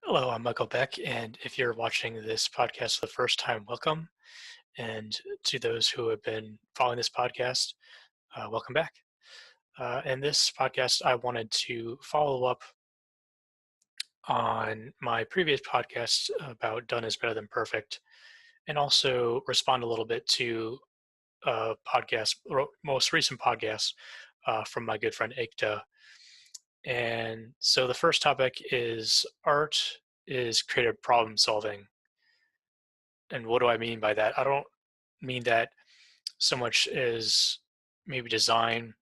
Hello, I'm Michael Beck, and if you're watching this podcast for the first time, welcome. And to those who have been following this podcast, welcome back. In this podcast, I wanted to follow up on my previous podcast about done is better than perfect, and also respond a little bit to a podcast, most recent podcast from my good friend Ekta. And so the first topic is art is creative problem solving. And what do I mean by that? I don't mean that so much as maybe design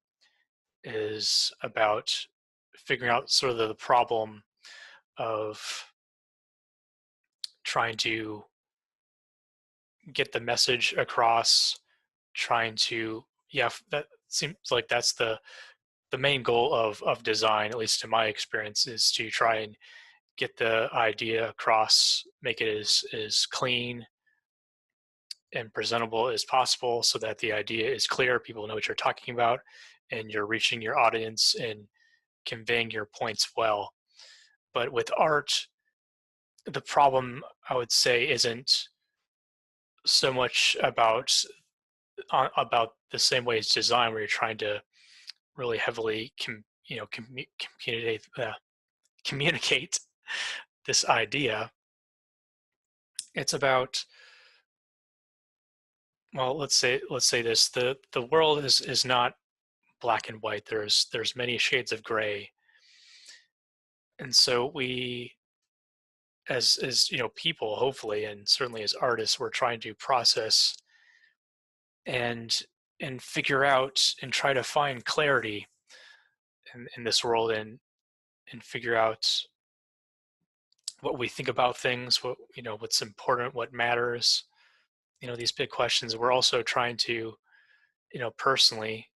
is about figuring out sort of the problem of trying to get the message across, trying to that seems like that's the main goal of design, at least in my experience, is to try and get the idea across, make it as clean and presentable as possible so that the idea is clear, people know what you're talking about, and you're reaching your audience and conveying your points well. But with art, the problem I would say isn't so much about the same way as design, where you're trying to really heavily communicate this idea. It's about, well, let's say this: the world is not black and white. There's many shades of gray, and so we as people, hopefully, and certainly as artists, we're trying to process and figure out and try to find clarity in this world, and figure out what we think about things, what's important, what matters, these big questions. We're also trying to, personally,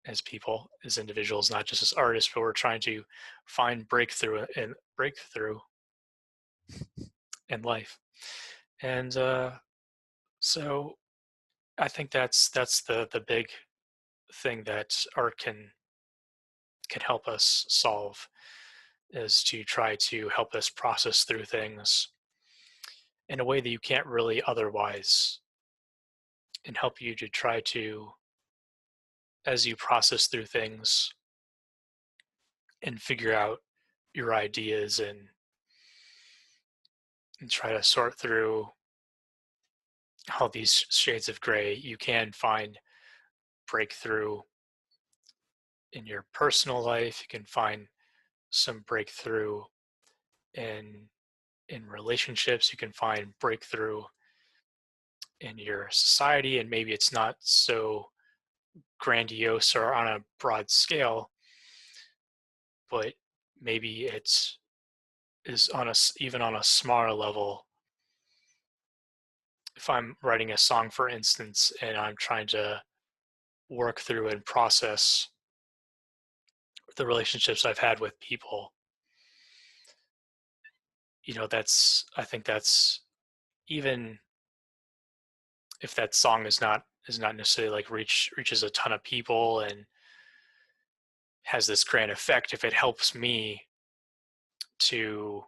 as people, as individuals, not just as artists, but we're trying to find breakthrough in life. And so I think that's the big thing that art can help us solve, is to try to help us process through things in a way that you can't really otherwise, and help you to try to, as you process through things and figure out your ideas, and try to sort through all these shades of gray, you can find breakthrough in your personal life. You can find some breakthrough in relationships. You can find breakthrough in your society, and maybe it's not so grandiose or on a broad scale, but maybe it's is on even on a smaller level. If I'm writing a song, for instance, and I'm trying to work through and process the relationships I've had with people, that's I think that's, even if that song is not necessarily like reaches a ton of people and has this grand effect, if it helps me to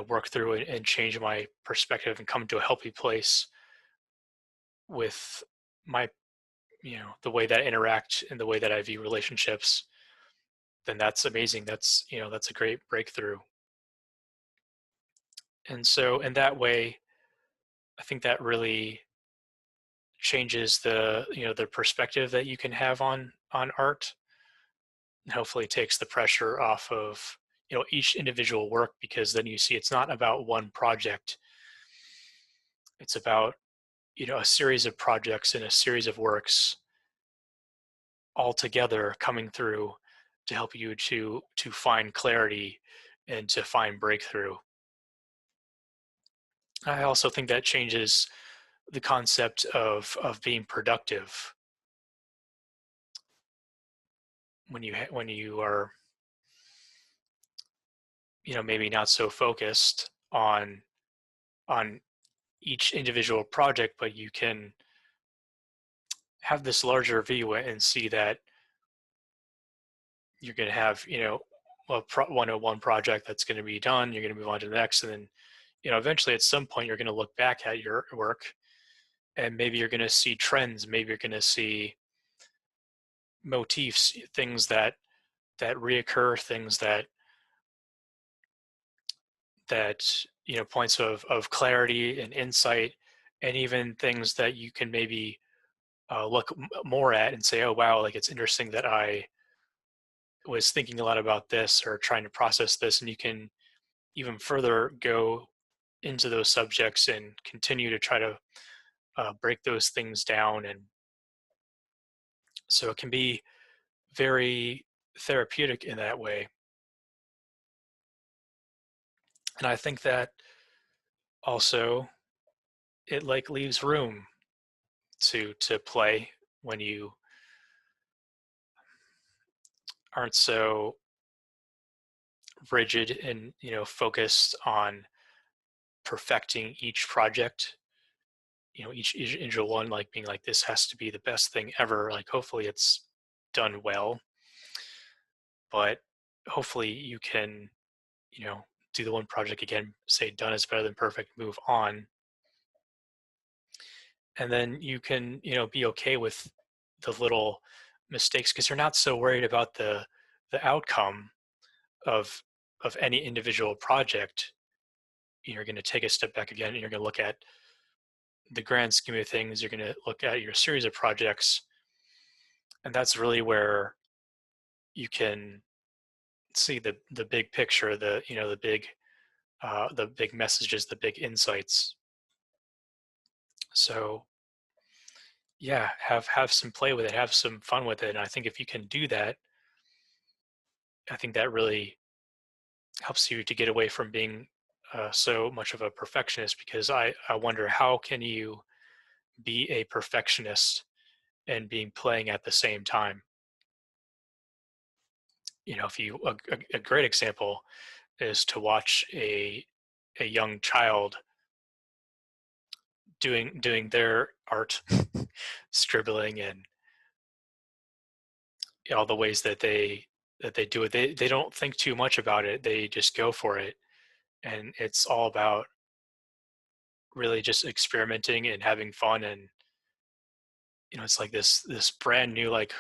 work through it and change my perspective and come to a healthy place with my the way that I interact and the way that I view relationships, then that's amazing. That's a great breakthrough. And so in that way, I think that really changes the perspective that you can have on art, and hopefully takes the pressure off of each individual work, because then you see it's not about one project. It's about a series of projects and a series of works all together coming through to help you to find clarity and to find breakthrough. I also think that changes the concept of being productive. When you are maybe not so focused on each individual project, but you can have this larger view and see that you're going to have 101 project that's going to be done. You're going to move on to the next, and then eventually at some point you're going to look back at your work, and maybe you're going to see trends. Maybe you're going to see motifs, things that reoccur, things that points of clarity and insight, and even things that you can maybe look more at and say, oh wow, like it's interesting that I was thinking a lot about this or trying to process this, and you can even further go into those subjects and continue to try to break those things down. And so it can be very therapeutic in that way. And I think that also it like leaves room to play when you aren't so rigid and focused on perfecting each project, each individual one, like being like, this has to be the best thing ever, like hopefully it's done well, but hopefully you can do the one project again, say done is better than perfect, move on, and then you can be okay with the little mistakes because you're not so worried about the outcome of any individual project. You're going to take a step back again, and you're going to look at the grand scheme of things. You're going to look at your series of projects, and that's really where you can see the big picture, the big messages, the big insights. So yeah, have some play with it, have some fun with it, and I think if you can do that, I think that really helps you to get away from being so much of a perfectionist, because I wonder, how can you be a perfectionist and being playing at the same time? If you a great example is to watch a young child doing their art, scribbling, and all the ways that they do it. They don't think too much about it. They just go for it, and it's all about really just experimenting and having fun. And it's like this brand new like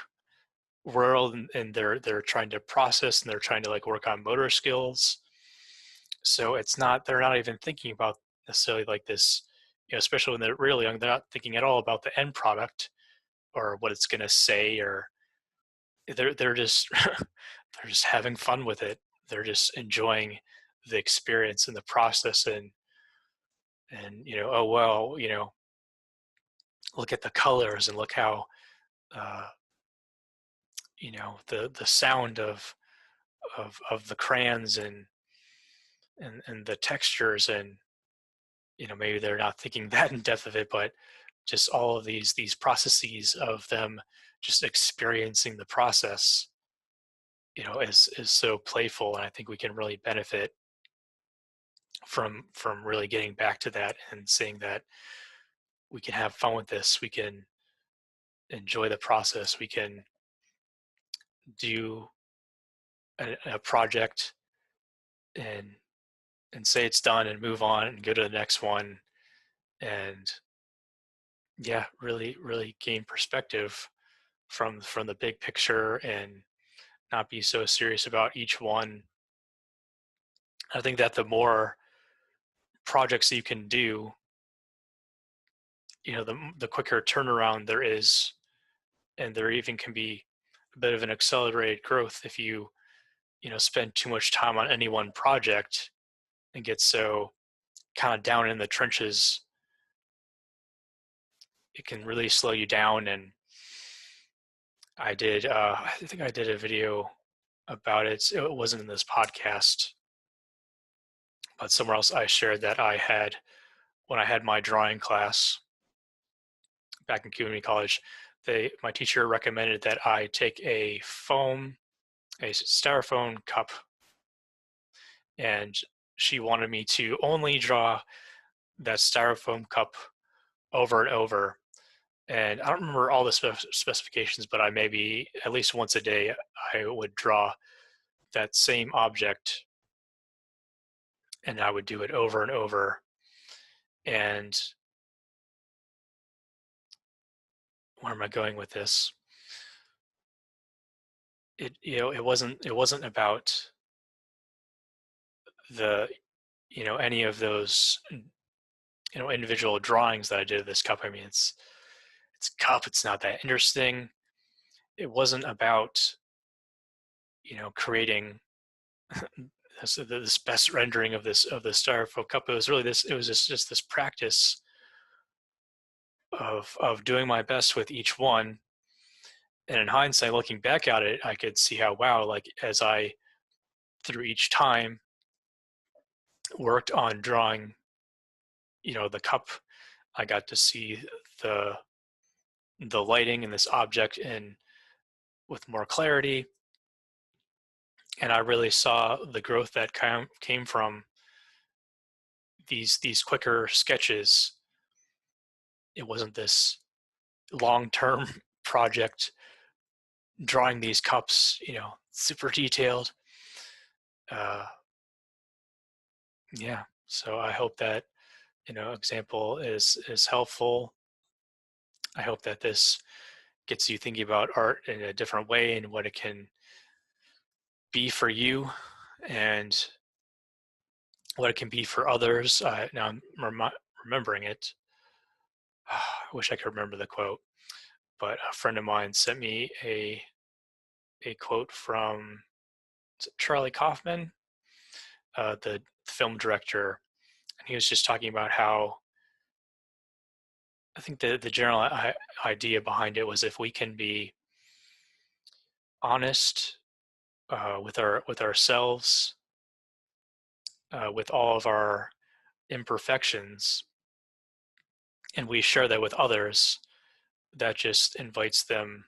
world, and they're trying to process, and they're trying to like work on motor skills. So they're not even thinking about necessarily like this, especially when they're really young, they're not thinking at all about the end product or what it's going to say, or they're just they're just having fun with it. They're just enjoying the experience and the process, and oh well, look at the colors, and look how uh, the sound of the crayons, and the textures, and maybe they're not thinking that in depth of it, but just all of these processes of them just experiencing the process, is so playful. And I think we can really benefit from really getting back to that and saying that we can have fun with this, we can enjoy the process, we can do a project and say it's done and move on and go to the next one, and yeah, really gain perspective from the big picture, and not be so serious about each one. I think that the more projects you can do, the quicker turnaround there is, and there even can be a bit of an accelerated growth if you spend too much time on any one project and get so kind of down in the trenches. It can really slow you down. And I think I did a video about it. It wasn't in this podcast, but somewhere else I shared that when I had my drawing class back in community college, my teacher recommended that I take a styrofoam cup, and she wanted me to only draw that styrofoam cup over and over. And I don't remember all the specifications, but I maybe at least once a day I would draw that same object, and I would do it over and over. And where am I going with this? It wasn't about the any of those individual drawings that I did of this cup. I mean, it's a cup. It's not that interesting. It wasn't about creating this best rendering of the styrofoam cup. It was really this. It was just this practice of doing my best with each one. And in hindsight, looking back at it, I could see how, wow, like as I through each time worked on drawing the cup, I got to see the lighting in this object in with more clarity, and I really saw the growth that came from these quicker sketches. It wasn't this long-term project drawing these cups, super detailed. Yeah, so I hope that example is helpful. I hope that this gets you thinking about art in a different way and what it can be for you and what it can be for others. Now I'm remembering it. I wish I could remember the quote, but a friend of mine sent me a quote from Charlie Kaufman, the film director, and he was just talking about how I think the general idea behind it was if we can be honest with ourselves, with all of our imperfections, and we share that with others, that just invites them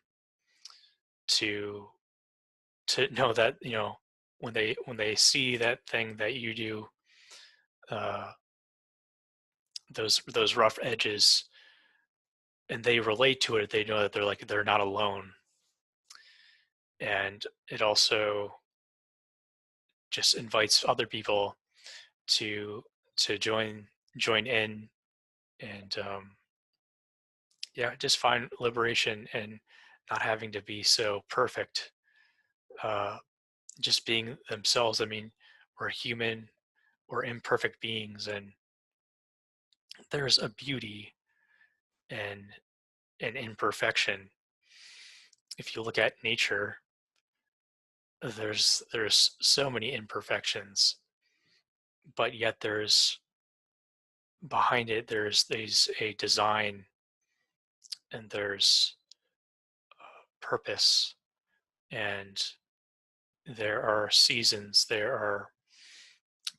to know that when they see that thing that you do, those rough edges, and they relate to it, they know that they're not alone. And it also just invites other people to join in, and just find liberation in not having to be so perfect, just being themselves. I mean, we're human, we're imperfect beings, and there's a beauty and an imperfection. If you look at nature, there's so many imperfections, but yet there's behind it there's a design, and there's purpose, and there are seasons, there are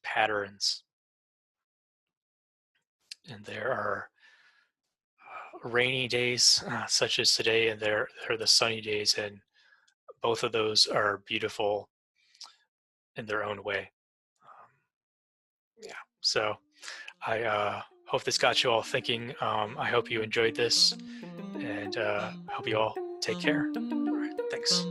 patterns, and there are rainy days such as today, and there are the sunny days, and both of those are beautiful in their own way. Yeah, so I hope this got you all thinking. I hope you enjoyed this, and hope you all take care. All right, thanks.